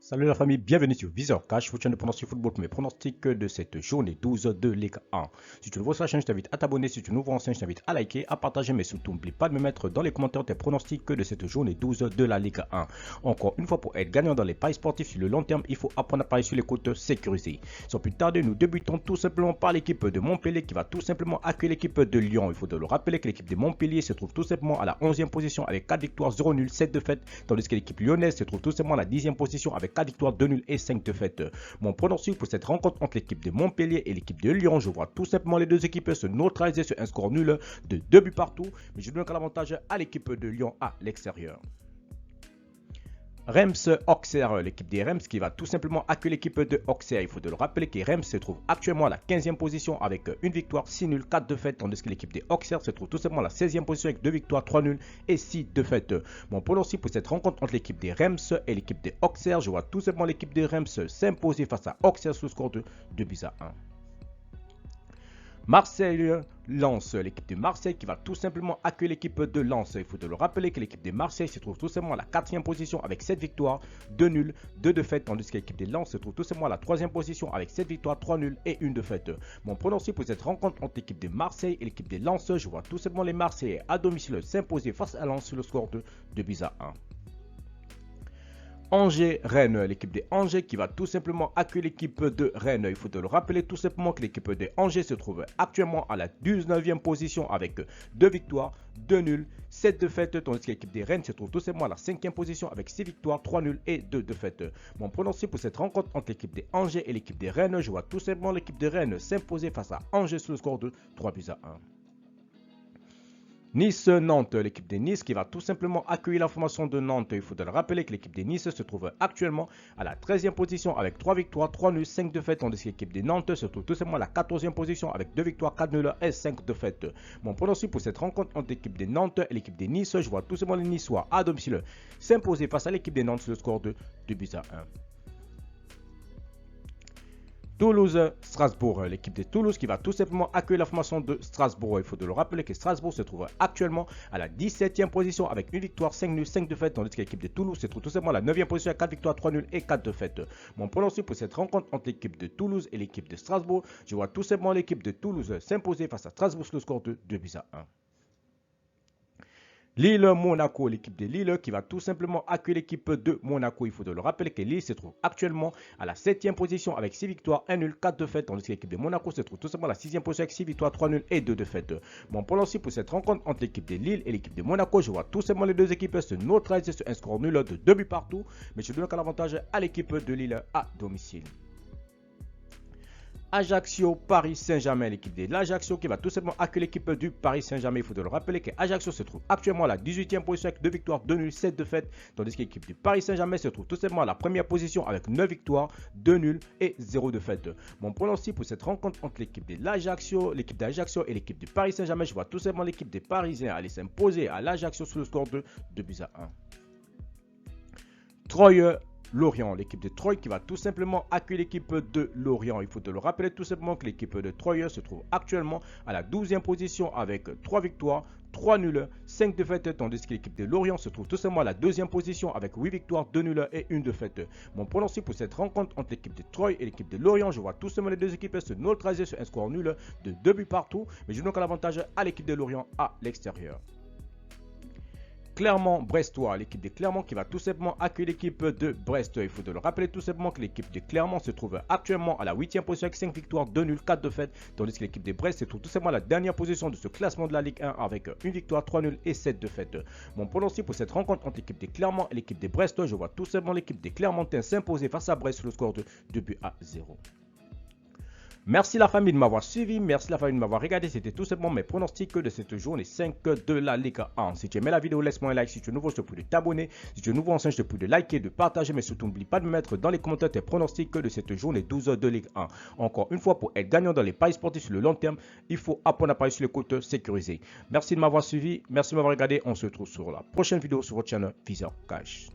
Salut la famille, bienvenue sur Viseur Cash, vous de pronostic football pour mes pronostics de cette journée 12 de Ligue 1. Si tu es nouveau sur la chaîne, je t'invite à t'abonner. Si tu es nouveau ancien, je t'invite à liker, à partager, mais surtout n'oublie pas de me mettre dans les commentaires tes pronostics de cette journée 12 de la Ligue 1. Encore une fois, pour être gagnant dans les paris sportifs sur le long terme, il faut apprendre à parier sur les côtes sécurisées. Sans plus tarder, nous débutons tout simplement par l'équipe de Montpellier qui va tout simplement accueillir l'équipe de Lyon. Il faut de le rappeler que l'équipe de Montpellier se trouve tout simplement à la 11e position avec 4 victoires, 0 nuls, 7 défaites, tandis que l'équipe lyonnaise se trouve tout simplement à la 10e position avec 4 victoires, 2 nuls et 5 défaites. Mon pronostic pour cette rencontre entre l'équipe de Montpellier et l'équipe de Lyon, je vois tout simplement les deux équipes se neutraliser sur un score nul de 2 buts partout, mais je donne l'avantage à l'équipe de Lyon à l'extérieur. Reims-Auxerre, l'équipe des Reims qui va tout simplement accueillir l'équipe de Auxerre. Il faut de le rappeler que Reims se trouve actuellement à la 15e position avec une victoire, 6 nuls, 4 défaites, tandis que l'équipe des Auxerre se trouve tout simplement à la 16e position avec 2 victoires, 3 nuls et 6 défaites. Mon pronostic pour cette rencontre entre l'équipe des Reims et l'équipe des Auxerre, je vois tout simplement l'équipe des Reims s'imposer face à Auxerre sous le score de 2 buts à 1. Marseille-Lens, l'équipe de Marseille qui va tout simplement accueillir l'équipe de Lens. Il faut de le rappeler que l'équipe de Marseille se trouve tout simplement à la 4e position avec 7 victoires, 2 nuls, 2 défaites, tandis que l'équipe de Lens se trouve tout simplement à la 3e position avec 7 victoires, 3 nuls et 1 défaite. Mon pronostic pour cette rencontre entre l'équipe de Marseille et l'équipe de Lens, je vois tout simplement les Marseillais à domicile s'imposer face à Lens sur le score de 2 buts à 1. Angers-Rennes, l'équipe de Angers qui va tout simplement accueillir l'équipe de Rennes. Il faut te le rappeler tout simplement que l'équipe de Angers se trouve actuellement à la 19e position avec 2 victoires, 2 nuls, 7 défaites, tandis que l'équipe de Rennes se trouve tout simplement à la 5e position avec 6 victoires, 3 nuls et 2 défaites. Mon pronostic pour cette rencontre entre l'équipe de Angers et l'équipe de Rennes, je vois tout simplement l'équipe de Rennes s'imposer face à Angers sur le score de 3 buts à 1. Nice-Nantes, l'équipe de Nice qui va tout simplement accueillir la formation de Nantes. Il faut le rappeler que l'équipe de Nice se trouve actuellement à la 13e position avec 3 victoires, 3 nuls, 5 défaites, tandis que l'équipe de Nantes se trouve tout simplement à la 14e position avec 2 victoires, 4 nuls et 5 défaites. Mon pronostic pour cette rencontre entre l'équipe de Nantes et l'équipe de Nice, je vois tout simplement les Niçois à domicile s'imposer face à l'équipe de Nantes sur le score de 2 buts à 1. Toulouse-Strasbourg, l'équipe de Toulouse qui va tout simplement accueillir la formation de Strasbourg. Il faut de le rappeler que Strasbourg se trouve actuellement à la 17e position avec une victoire, 5 nuls, 5 défaites, tandis que l'équipe de Toulouse se trouve tout simplement à la 9e position avec 4 victoires, 3 nuls et 4 défaites. Mon pronostic pour cette rencontre entre l'équipe de Toulouse et l'équipe de Strasbourg, je vois tout simplement l'équipe de Toulouse s'imposer face à Strasbourg sur le score de 2 buts à 1. Lille-Monaco, l'équipe de Lille qui va tout simplement accueillir l'équipe de Monaco. Il faut de le rappeler que Lille se trouve actuellement à la 7e position avec 6 victoires, 1 nul, 4 défaites, tandis que l'équipe de Monaco se trouve tout simplement à la 6e position avec 6 victoires, 3 nuls et 2 défaites. Mon pronostic pour cette rencontre entre l'équipe de Lille et l'équipe de Monaco, je vois tout simplement les deux équipes se neutraliser sur un score nul de 2 buts partout, mais je donne un avantage à l'équipe de Lille à domicile. Ajaccio, Paris Saint-Germain, l'équipe de l'Ajaccio qui va tout simplement accueillir l'équipe du Paris Saint-Germain. Il faut le rappeler que Ajaccio se trouve actuellement à la 18e position avec 2 victoires, 2 nuls, 7 défaites, tandis que l'équipe du Paris Saint-Germain se trouve tout simplement à la première position avec 9 victoires, 2 nuls et 0 défaites. Mon pronostic pour cette rencontre entre l'équipe de l'Ajaccio, l'équipe d'Ajaccio et l'équipe du Paris Saint-Germain, je vois tout simplement l'équipe des Parisiens aller s'imposer à l'Ajaccio sur le score de 2 buts à 1. Lorient, l'équipe de Troyes qui va tout simplement accueillir l'équipe de Lorient. Il faut te le rappeler tout simplement que l'équipe de Troyes se trouve actuellement à la 12e position avec 3 victoires, 3 nuls, 5 défaites, tandis que l'équipe de Lorient se trouve tout simplement à la 2e position avec 8 victoires, 2 nuls et 1 défaite. Mon pronostic pour cette rencontre entre l'équipe de Troyes et l'équipe de Lorient, je vois tout simplement les deux équipes se neutraliser sur un score nul de 2 buts partout, mais je donne l'avantage à l'équipe de Lorient à l'extérieur. Clermont-Brestois, l'équipe de Clermont qui va tout simplement accueillir l'équipe de Brest. Il faut de le rappeler tout simplement que l'équipe de Clermont se trouve actuellement à la 8e position avec 5 victoires, 2 nuls, 4 défaites, tandis que l'équipe de Brest se trouve tout simplement à la dernière position de ce classement de la Ligue 1 avec 1 victoire, 3 nuls et 7 défaites. Mon pronostic pour cette rencontre entre l'équipe de Clermont et l'équipe de Brest, je vois tout simplement l'équipe de Clermontin s'imposer face à Brest sur le score de 2 buts à 0. Merci la famille de m'avoir suivi, merci la famille de m'avoir regardé, c'était tout simplement mes pronostics de cette journée 5 de la Ligue 1. Si tu aimais la vidéo, laisse-moi un like, si tu es nouveau, je te prie de t'abonner, si tu es nouveau ancien, je te prie de liker, de partager, mais surtout n'oublie pas de me mettre dans les commentaires tes pronostics de cette journée 12 de Ligue 1. Encore une fois, pour être gagnant dans les paris sportifs sur le long terme, il faut apprendre à parier sur les côtes sécurisées. Merci de m'avoir suivi, merci de m'avoir regardé, on se retrouve sur la prochaine vidéo sur votre chaîne Viseur Cash.